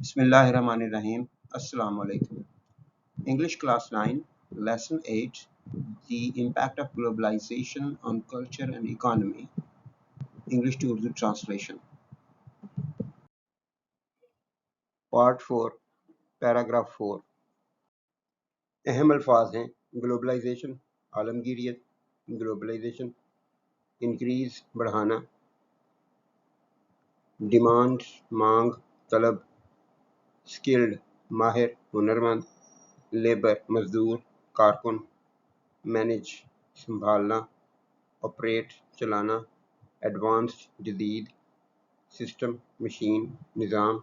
Bismillahirrahmanirrahim. Assalamu alaikum. English class 9, lesson 8, the impact of globalization on culture and economy. English to Urdu translation. Part 4, paragraph 4. اہم الفاظ ہیں globalisation عالمگیریت، globalisation increase بڑھانا، demand مانگ طلب، skilled ماہر ہنرمند، labour مزدور کارکن، مینج سنبھالنا، آپریٹ چلانا، ایڈوانسڈ جدید، سسٹم مشین نظام۔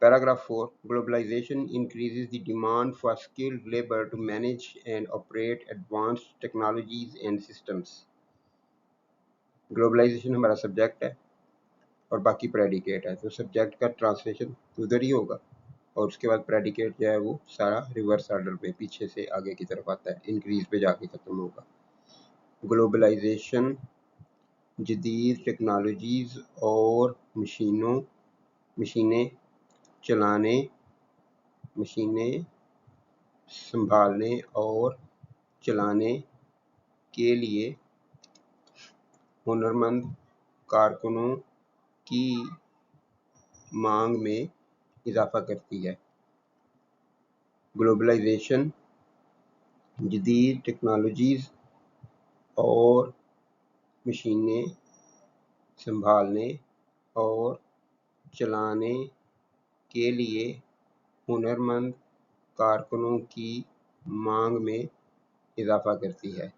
Paragraph 4. Globalization increases the demand for skilled labor to manage and operate advanced technologies and systems. Globalization ہمارا سبجیکٹ ہے اور باقی پریڈیکیٹ ہے، تو سبجیکٹ کا ٹرانسلیشن ادھر ہی ہوگا اور اس کے بعد پریڈیکیٹ جو ہے وہ سارا ریورس آرڈر پہ پیچھے سے آگے کی طرف آتا ہے، انکریز پہ جا کے ختم ہوگا۔ گلوبلائزیشن جدید ٹیکنالوجیز اور مشینیں چلانے، مشینیں سنبھالنے اور چلانے کے لیے ہنرمند کارکنوں کی مانگ میں اضافہ کرتی ہے۔ گلوبلائزیشن جدید ٹیکنالوجیز اور مشینیں سنبھالنے اور چلانے کے لیے ہنرمند کارکنوں کی مانگ میں اضافہ کرتی ہے۔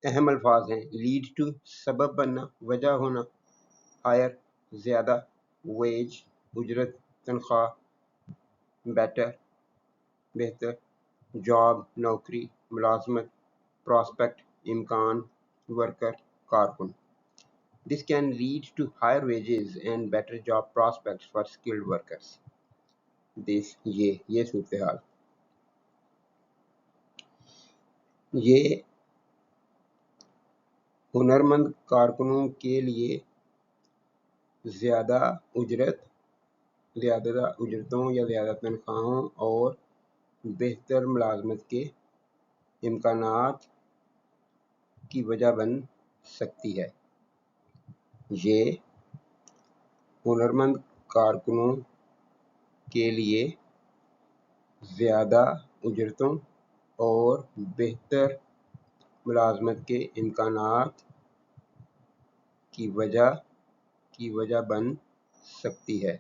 اہم الفاظ ہیں لیڈ ٹو سبب بننا، وجہ ہونا، ہائر زیادہ، ویج اجرت تنخواہ، بیٹر بہتر، جاب نوکری ملازمت، پراسپیکٹ امکان، ورکر کارکن۔ This can lead to higher wages and better job prospects for skilled workers. یہ صورتحال، یہ ہنرمند کارکنوں کے لیے زیادہ اجرتوں یا زیادہ تنخواہوں اور بہتر ملازمت کے امکانات کی وجہ بن سکتی ہے۔ یہ ہنرمند کارکنوں کے لیے زیادہ اجرتوں اور بہتر ملازمت کے امکانات کی وجہ بن سکتی ہے۔